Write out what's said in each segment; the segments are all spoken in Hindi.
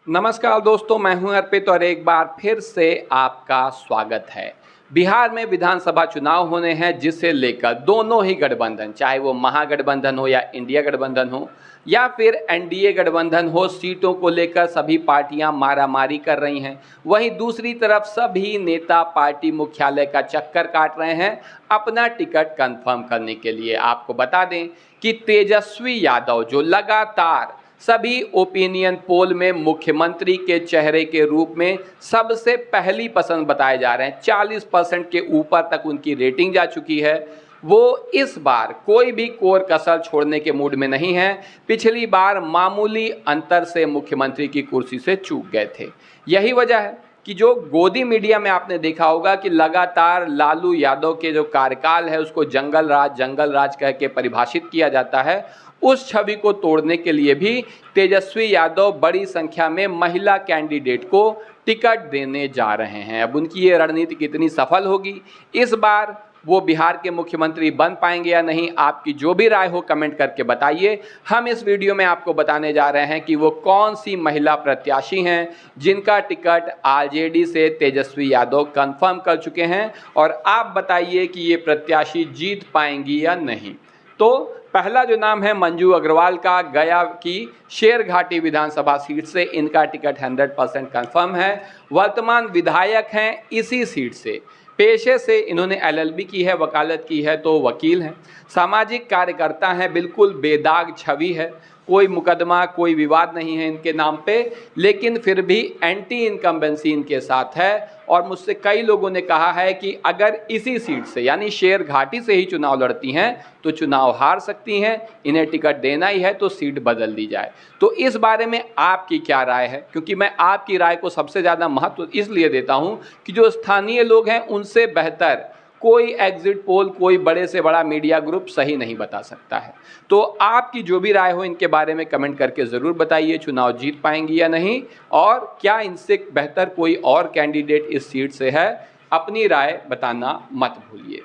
नमस्कार दोस्तों, मैं हूं अर्पित और एक बार फिर से आपका स्वागत है। बिहार में विधानसभा चुनाव होने हैं, जिसे लेकर दोनों ही गठबंधन, चाहे वो महागठबंधन हो या इंडिया गठबंधन हो या फिर एनडीए गठबंधन हो, सीटों को लेकर सभी पार्टियां मारामारी कर रही हैं। वहीं दूसरी तरफ सभी नेता पार्टी मुख्यालय का चक्कर काट रहे हैं अपना टिकट कंफर्म करने के लिए। आपको बता दें कि तेजस्वी यादव जो लगातार सभी ओपिनियन पोल में मुख्यमंत्री के चेहरे के रूप में सबसे पहली पसंद बताए जा रहे हैं, 40% के ऊपर तक उनकी रेटिंग जा चुकी है, वो इस बार कोई भी कोर कसर छोड़ने के मूड में नहीं है। पिछली बार मामूली अंतर से मुख्यमंत्री की कुर्सी से चूक गए थे। यही वजह है कि जो गोदी मीडिया में आपने देखा होगा कि लगातार लालू यादव के जो कार्यकाल है उसको जंगल राज कह के परिभाषित किया जाता है। उस छवि को तोड़ने के लिए भी तेजस्वी यादव बड़ी संख्या में महिला कैंडिडेट को टिकट देने जा रहे हैं। अब उनकी ये रणनीति कितनी सफल होगी, इस बार वो बिहार के मुख्यमंत्री बन पाएंगे या नहीं, आपकी जो भी राय हो कमेंट करके बताइए। हम इस वीडियो में आपको बताने जा रहे हैं कि वो कौन सी महिला प्रत्याशी हैं जिनका टिकट आरजेडी से तेजस्वी यादव कंफर्म कर चुके हैं, और आप बताइए कि ये प्रत्याशी जीत पाएंगी या नहीं। तो पहला जो नाम है मंजू अग्रवाल का, गया की शेरघाटी विधानसभा सीट से इनका टिकट 100% कंफर्म है। वर्तमान विधायक हैं इसी सीट से, पेशे से इन्होंने एलएलबी की है, वकालत की है, तो वकील हैं। सामाजिक कार्यकर्ता हैं, बिल्कुल बेदाग छवि है, कोई मुकदमा कोई विवाद नहीं है इनके नाम पे, लेकिन फिर भी एंटी इनकम्बेंसी इनके साथ है। और मुझसे कई लोगों ने कहा है कि अगर इसी सीट से यानी शेरघाटी से ही चुनाव लड़ती हैं तो चुनाव हार सकती हैं, इन्हें टिकट देना ही है तो सीट बदल दी जाए। तो इस बारे में आपकी क्या राय है, क्योंकि मैं आपकी राय को सबसे ज़्यादा महत्व इसलिए देता हूं कि जो स्थानीय लोग हैं उनसे बेहतर कोई एग्जिट पोल, कोई बड़े से बड़ा मीडिया ग्रुप सही नहीं बता सकता है। तो आपकी जो भी राय हो इनके बारे में कमेंट करके ज़रूर बताइए, चुनाव जीत पाएंगी या नहीं, और क्या इनसे बेहतर कोई और कैंडिडेट इस सीट से है, अपनी राय बताना मत भूलिए।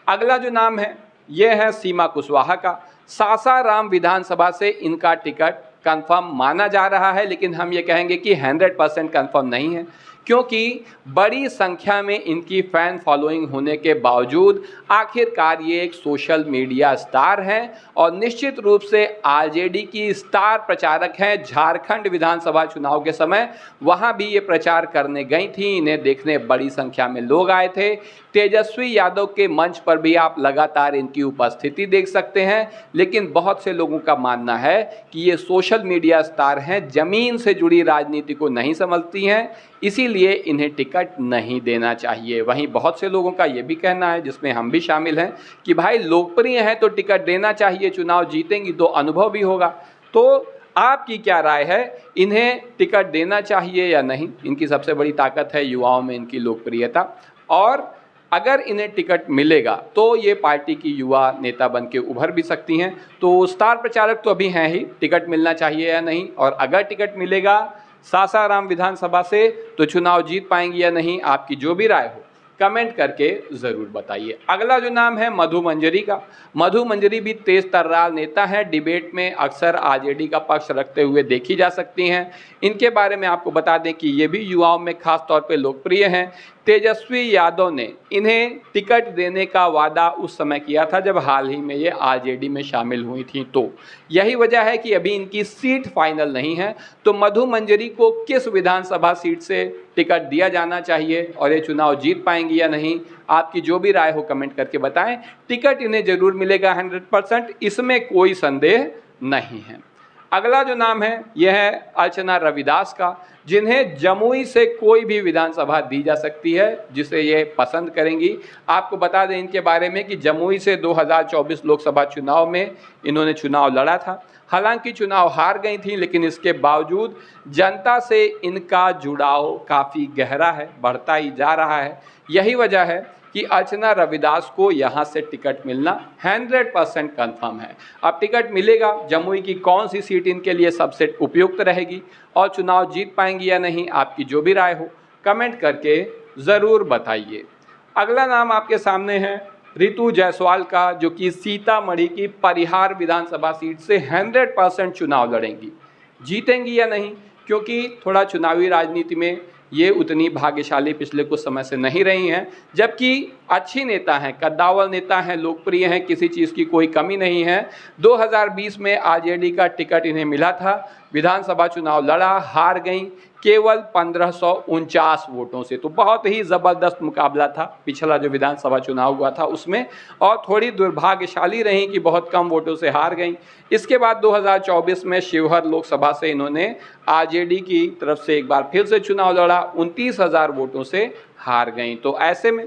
अगला जो नाम है ये है सीमा कुशवाहा का। सासाराम विधानसभा से इनका टिकट कंफर्म माना जा रहा है, लेकिन हम ये कहेंगे कि 100% कंफर्म नहीं है, क्योंकि बड़ी संख्या में इनकी फ़ैन फॉलोइंग होने के बावजूद आखिरकार ये एक सोशल मीडिया स्टार हैं और निश्चित रूप से आरजेडी की स्टार प्रचारक हैं। झारखंड विधानसभा चुनाव के समय वहाँ भी ये प्रचार करने गई थी, इन्हें देखने बड़ी संख्या में लोग आए थे। तेजस्वी यादव के मंच पर भी आप लगातार इनकी उपस्थिति देख सकते हैं, लेकिन बहुत से लोगों का मानना है कि ये सोशल मीडिया स्टार हैं, ज़मीन से जुड़ी राजनीति को नहीं समझती हैं, इसीलिए इन्हें टिकट नहीं देना चाहिए। वहीं बहुत से लोगों का ये भी कहना है, जिसमें हम भी शामिल हैं, कि भाई लोकप्रिय हैं तो टिकट देना चाहिए, चुनाव जीतेंगी तो अनुभव भी होगा। तो आपकी क्या राय है, इन्हें टिकट देना चाहिए या नहीं? इनकी सबसे बड़ी ताकत है युवाओं में इनकी लोकप्रियता, और अगर इन्हें टिकट मिलेगा तो ये पार्टी की युवा नेता बन के उभर भी सकती हैं। तो स्टार प्रचारक तो अभी हैं ही, टिकट मिलना चाहिए या नहीं, और अगर टिकट मिलेगा सासाराम विधानसभा से तो चुनाव जीत पाएंगी या नहीं, आपकी जो भी राय हो कमेंट करके ज़रूर बताइए। अगला जो नाम है मधु मंजरी का। मधु मंजरी भी तेज तर्रार नेता है, डिबेट में अक्सर आरजेडी का पक्ष रखते हुए देखी जा सकती हैं। इनके बारे में आपको बता दें कि ये भी युवाओं में खास तौर पे लोकप्रिय हैं। तेजस्वी यादव ने इन्हें टिकट देने का वादा उस समय किया था जब हाल ही में ये आरजेडी में शामिल हुई थी, तो यही वजह है कि अभी इनकी सीट फाइनल नहीं है। तो मधु मंजरी को किस विधानसभा सीट से टिकट दिया जाना चाहिए और ये चुनाव जीत पाएंगी या नहीं, आपकी जो भी राय हो कमेंट करके बताएं। टिकट इन्हें जरूर मिलेगा 100%, इसमें कोई संदेह नहीं है। अगला जो नाम है यह है अर्चना रविदास का, जिन्हें जमुई से कोई भी विधानसभा दी जा सकती है जिसे ये पसंद करेंगी। आपको बता दें इनके बारे में कि जमुई से 2024 लोकसभा चुनाव में इन्होंने चुनाव लड़ा था। हालांकि चुनाव हार गई थी, लेकिन इसके बावजूद जनता से इनका जुड़ाव काफ़ी गहरा है, बढ़ता ही जा रहा है। यही वजह है कि अर्चना रविदास को यहाँ से टिकट मिलना 100% कंफर्म है। अब टिकट मिलेगा, जमुई की कौन सी सीट इनके लिए सबसे उपयुक्त रहेगी और चुनाव जीत पाएंगी या नहीं, आपकी जो भी राय हो कमेंट करके ज़रूर बताइए। अगला नाम आपके सामने है रितु जायसवाल का, जो कि सीतामढ़ी की परिहार विधानसभा सीट से 100% चुनाव लड़ेंगी। जीतेंगी या नहीं, क्योंकि थोड़ा चुनावी राजनीति में ये उतनी भाग्यशाली पिछले कुछ समय से नहीं रही हैं, जबकि अच्छी नेता हैं, कद्दावर नेता हैं, लोकप्रिय हैं, किसी चीज़ की कोई कमी नहीं है। 2020 में आरजेडी का टिकट इन्हें मिला था, विधानसभा चुनाव लड़ा, हार गई केवल 1549 वोटों से। तो बहुत ही ज़बरदस्त मुकाबला था पिछला जो विधानसभा चुनाव हुआ था उसमें, और थोड़ी दुर्भाग्यशाली रही कि बहुत कम वोटों से हार गई। इसके बाद 2024 में शिवहर लोकसभा से इन्होंने आरजेडी की तरफ से एक बार फिर से चुनाव लड़ा, 29,000 वोटों से हार गई। तो ऐसे में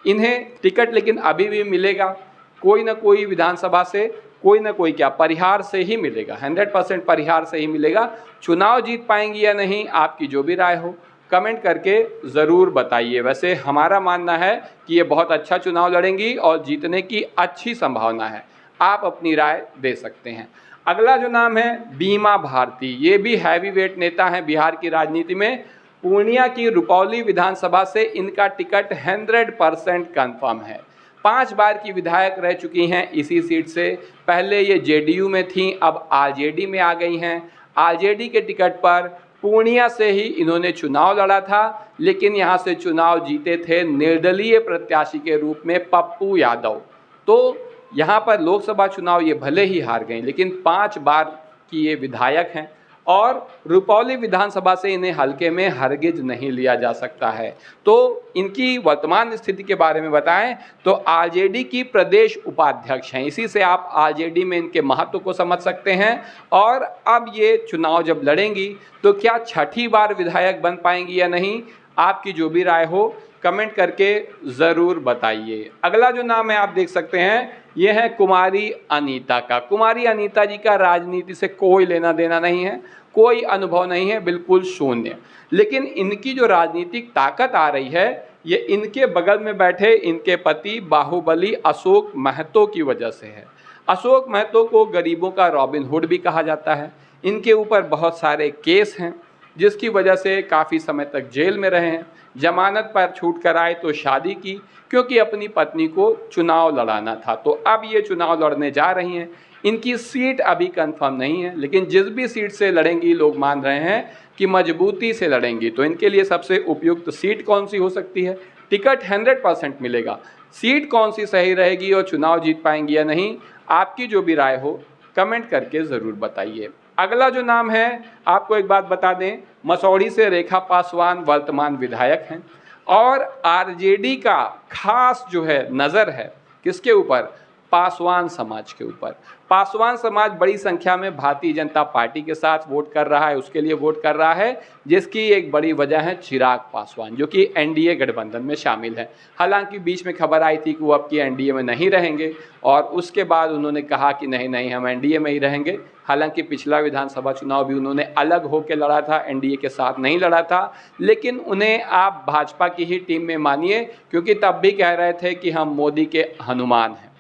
इन्हें टिकट लेकिन अभी भी मिलेगा, कोई ना कोई विधानसभा से, कोई ना कोई क्या परिहार से ही मिलेगा, 100% परिहार से ही मिलेगा। चुनाव जीत पाएंगी या नहीं, आपकी जो भी राय हो कमेंट करके ज़रूर बताइए। वैसे हमारा मानना है कि ये बहुत अच्छा चुनाव लड़ेंगी और जीतने की अच्छी संभावना है, आप अपनी राय दे सकते हैं। अगला जो नाम है बीमा भारती, ये भी हैवी वेट नेता हैं बिहार की राजनीति में। पूर्णिया की रुपौली विधानसभा से इनका टिकट 100% कन्फर्म है। 5 बार की विधायक रह चुकी हैं इसी सीट से, पहले ये जेडीयू में थी, अब आरजेडी में आ गई हैं। आरजेडी के टिकट पर पूर्णिया से ही इन्होंने चुनाव लड़ा था, लेकिन यहाँ से चुनाव जीते थे निर्दलीय प्रत्याशी के रूप में पप्पू यादव। तो यहाँ पर लोकसभा चुनाव ये भले ही हार गई, लेकिन 5 बार की ये विधायक हैं और रुपौली विधानसभा से इन्हें हल्के में हरगिज नहीं लिया जा सकता है। तो इनकी वर्तमान स्थिति के बारे में बताएं तो आरजेडी की प्रदेश उपाध्यक्ष हैं, इसी से आप आरजेडी में इनके महत्व को समझ सकते हैं। और अब ये चुनाव जब लड़ेंगी तो क्या 6ठी बार विधायक बन पाएंगी या नहीं, आपकी जो भी राय हो कमेंट करके ज़रूर बताइए। अगला जो नाम है आप देख सकते हैं, ये है कुमारी अनीता का। कुमारी अनीता जी का राजनीति से कोई लेना देना नहीं है, कोई अनुभव नहीं है, बिल्कुल शून्य। लेकिन इनकी जो राजनीतिक ताकत आ रही है ये इनके बगल में बैठे इनके पति बाहुबली अशोक महतो की वजह से है। अशोक महतो को गरीबों का रॉबिन हुड भी कहा जाता है। इनके ऊपर बहुत सारे केस हैं जिसकी वजह से काफ़ी समय तक जेल में रहे हैं। जमानत पर छूट कर आए तो शादी की, क्योंकि अपनी पत्नी को चुनाव लड़ाना था। तो अब ये चुनाव लड़ने जा रही हैं। इनकी सीट अभी कंफर्म नहीं है, लेकिन जिस भी सीट से लड़ेंगी लोग मान रहे हैं कि मजबूती से लड़ेंगी। तो इनके लिए सबसे उपयुक्त सीट कौन सी हो सकती है, टिकट 100% मिलेगा, सीट कौन सी सही रहेगी और चुनाव जीत पाएंगी या नहीं, आपकी जो भी राय हो कमेंट करके ज़रूर बताइए। अगला जो नाम है आपको एक बात बता दें, मसौढ़ी से रेखा पासवान वर्तमान विधायक हैं और आरजेडी का खास जो है नज़र है किसके ऊपर, पासवान समाज के ऊपर। पासवान समाज बड़ी संख्या में भारतीय जनता पार्टी के साथ वोट कर रहा है, उसके लिए वोट कर रहा है, जिसकी एक बड़ी वजह है चिराग पासवान जो कि एनडीए गठबंधन में शामिल है। हालांकि बीच में खबर आई थी कि वो अब की एनडीए में नहीं रहेंगे और उसके बाद उन्होंने कहा कि नहीं हम एनडीए में ही रहेंगे। हालांकि पिछला विधानसभा चुनाव भी उन्होंने अलग होकर लड़ा था, एनडीए के साथ नहीं लड़ा था, लेकिन उन्हें आप भाजपा की ही टीम में मानिए, क्योंकि तब भी कह रहे थे कि हम मोदी के हनुमान हैं।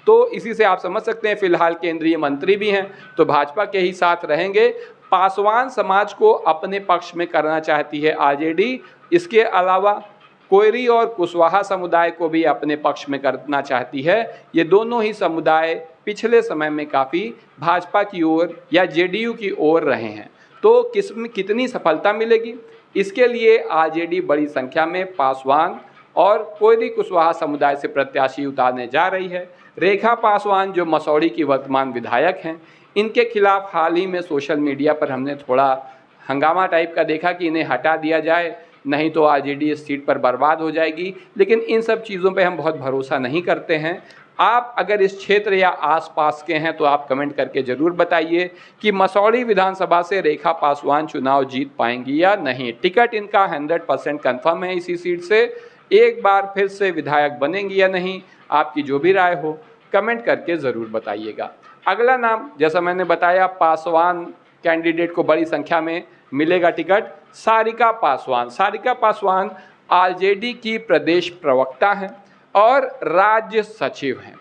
तो इसी से आप समझ सकते हैं फिलहाल केंद्रीय मंत्री भी हैं तो भाजपा के ही साथ रहेंगे। पासवान समाज को अपने पक्ष में करना चाहती है आरजेडी, इसके अलावा कोयरी और कुशवाहा समुदाय को भी अपने पक्ष में करना चाहती है। ये दोनों ही समुदाय पिछले समय में काफ़ी भाजपा की ओर या जेडीयू की ओर रहे हैं। तो कितनी सफलता मिलेगी, इसके लिए आरजेडी बड़ी संख्या में पासवान और कोयरी कुशवाहा समुदाय से प्रत्याशी उतारने जा रही है। रेखा पासवान जो मसौढ़ी की वर्तमान विधायक हैं, इनके खिलाफ हाल ही में सोशल मीडिया पर हमने थोड़ा हंगामा टाइप का देखा कि इन्हें हटा दिया जाए, नहीं तो आरजेडी इस सीट पर बर्बाद हो जाएगी। लेकिन इन सब चीज़ों पे हम बहुत भरोसा नहीं करते हैं। आप अगर इस क्षेत्र या आसपास के हैं तो आप कमेंट करके ज़रूर बताइए कि मसौढ़ी विधानसभा से रेखा पासवान चुनाव जीत पाएंगी या नहीं। टिकट इनका 100% कन्फर्म है, इसी सीट से एक बार फिर से विधायक बनेंगी या नहीं, आपकी जो भी राय हो कमेंट करके ज़रूर बताइएगा। अगला नाम जैसा मैंने बताया, पासवान कैंडिडेट को बड़ी संख्या में मिलेगा टिकट, सारिका पासवान। सारिका पासवान आरजेडी की प्रदेश प्रवक्ता हैं और राज्य सचिव हैं।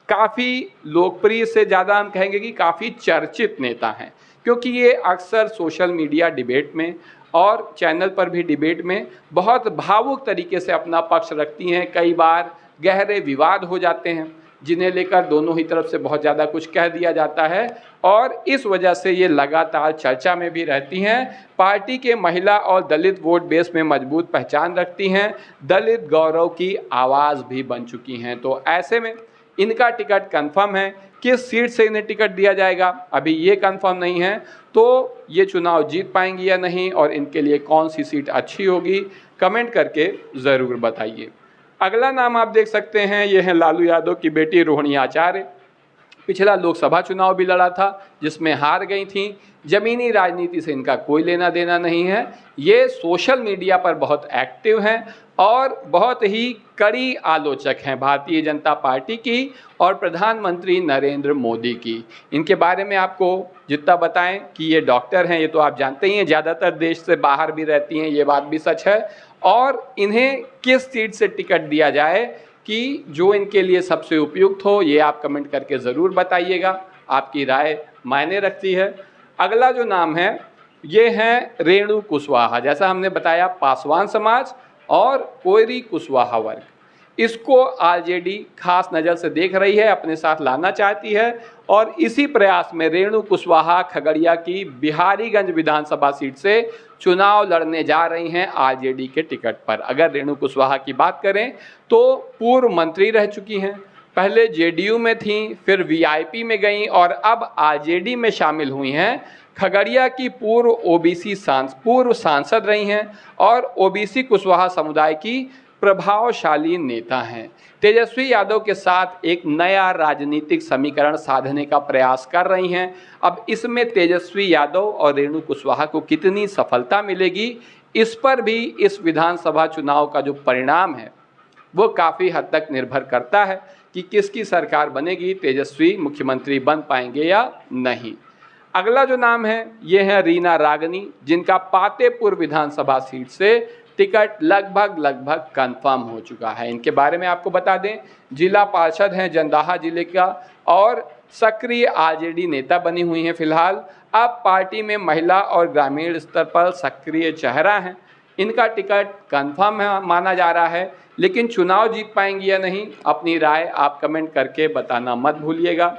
काफ़ी लोकप्रिय से ज़्यादा हम कहेंगे कि काफ़ी चर्चित नेता हैं, क्योंकि ये अक्सर सोशल मीडिया डिबेट में और चैनल पर भी डिबेट में बहुत भावुक तरीके से अपना पक्ष रखती हैं। कई बार गहरे विवाद हो जाते हैं, जिन्हें लेकर दोनों ही तरफ से बहुत ज़्यादा कुछ कह दिया जाता है और इस वजह से ये लगातार चर्चा में भी रहती हैं। पार्टी के महिला और दलित वोट बेस में मजबूत पहचान रखती हैं, दलित गौरव की आवाज़ भी बन चुकी हैं। तो ऐसे में इनका टिकट कंफर्म है। किस सीट से इन्हें टिकट दिया जाएगा अभी ये कंफर्म नहीं है, तो ये चुनाव जीत पाएंगी या नहीं और इनके लिए कौन सी सीट अच्छी होगी, कमेंट करके ज़रूर बताइए। अगला नाम आप देख सकते हैं, ये है लालू यादव की बेटी रोहिणी आचार्य। पिछला लोकसभा चुनाव भी लड़ा था जिसमें हार गई थी। ज़मीनी राजनीति से इनका कोई लेना देना नहीं है। ये सोशल मीडिया पर बहुत एक्टिव हैं और बहुत ही कड़ी आलोचक हैं भारतीय जनता पार्टी की और प्रधानमंत्री नरेंद्र मोदी की। इनके बारे में आपको जितना बताएं कि ये डॉक्टर हैं, ये तो आप जानते ही हैं, ज़्यादातर देश से बाहर भी रहती हैं, ये बात भी सच है। और इन्हें किस सीट से टिकट दिया जाए कि जो इनके लिए सबसे उपयुक्त हो, ये आप कमेंट करके ज़रूर बताइएगा। आपकी राय मायने रखती है। अगला जो नाम है ये है रेणु कुशवाहा। जैसा हमने बताया, पासवान समाज और कोयरी कुशवाहा वर्ग, इसको आरजेडी खास नज़र से देख रही है, अपने साथ लाना चाहती है और इसी प्रयास में रेणु कुशवाहा खगड़िया की बिहारीगंज विधानसभा सीट से चुनाव लड़ने जा रही हैं आरजेडी के टिकट पर। अगर रेणु कुशवाहा की बात करें तो पूर्व मंत्री रह चुकी हैं, पहले जेडीयू में थीं, फिर वीआईपी में गईं और अब आरजेडी में शामिल हुई हैं। खगड़िया की पूर्व सांसद रही हैं और ओबीसी कुशवाहा समुदाय की प्रभावशाली नेता हैं। तेजस्वी यादव के साथ एक नया राजनीतिक समीकरण साधने का प्रयास कर रही हैं। अब इसमें तेजस्वी यादव और रेणु कुशवाहा को कितनी सफलता मिलेगी, इस पर भी इस विधानसभा चुनाव का जो परिणाम है वो काफ़ी हद तक निर्भर करता है कि किसकी सरकार बनेगी, तेजस्वी मुख्यमंत्री बन पाएंगे या नहीं। अगला जो नाम है ये है रीना रागनी, जिनका पातेपुर विधानसभा सीट से टिकट लगभग कंफर्म हो चुका है। इनके बारे में आपको बता दें, जिला पार्षद हैं जंदाहा जिले का और सक्रिय आरजेडी नेता बनी हुई हैं फिलहाल। अब पार्टी में महिला और ग्रामीण स्तर पर सक्रिय चेहरा हैं। इनका टिकट कंफर्म है माना जा रहा है, लेकिन चुनाव जीत पाएंगी या नहीं, अपनी राय आप कमेंट करके बताना मत भूलिएगा।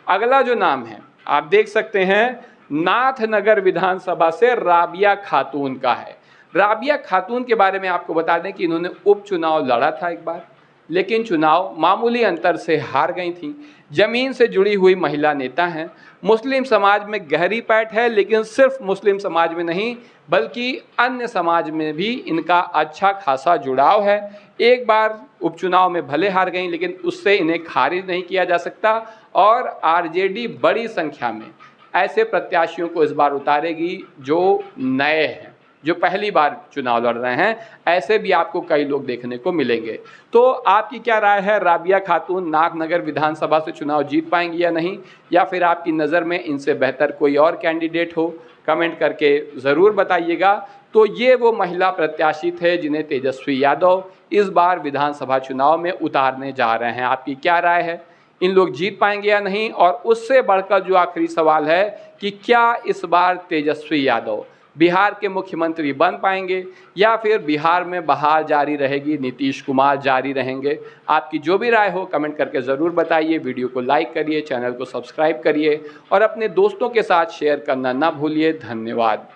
अगला जो नाम है आप देख सकते हैं, नाथनगर विधानसभा से राबिया खातून का है। राबिया खातून के बारे में आपको बता दें कि इन्होंने उपचुनाव लड़ा था एक बार, लेकिन चुनाव मामूली अंतर से हार गई थी। ज़मीन से जुड़ी हुई महिला नेता हैं। मुस्लिम समाज में गहरी पैठ है, लेकिन सिर्फ मुस्लिम समाज में नहीं बल्कि अन्य समाज में भी इनका अच्छा खासा जुड़ाव है। एक बार उपचुनाव में भले हार गई, लेकिन उससे इन्हें खारिज नहीं किया जा सकता और आरजेडी बड़ी संख्या में ऐसे प्रत्याशियों को इस बार उतारेगी जो नए हैं, जो पहली बार चुनाव लड़ रहे हैं। ऐसे भी आपको कई लोग देखने को मिलेंगे। तो आपकी क्या राय है, राबिया खातून नाथनगर विधानसभा से चुनाव जीत पाएंगी या नहीं, या फिर आपकी नज़र में इनसे बेहतर कोई और कैंडिडेट हो, कमेंट करके ज़रूर बताइएगा। तो ये वो महिला प्रत्याशी थे जिन्हें तेजस्वी यादव इस बार विधानसभा चुनाव में उतारने जा रहे हैं। आपकी क्या राय है, इन लोग जीत पाएंगे या नहीं? और उससे बढ़कर जो आखिरी सवाल है कि क्या इस बार तेजस्वी यादव बिहार के मुख्यमंत्री बन पाएंगे या फिर बिहार में बहार जारी रहेगी, नीतीश कुमार जारी रहेंगे? आपकी जो भी राय हो कमेंट करके ज़रूर बताइए। वीडियो को लाइक करिए, चैनल को सब्सक्राइब करिए और अपने दोस्तों के साथ शेयर करना ना भूलिए। धन्यवाद।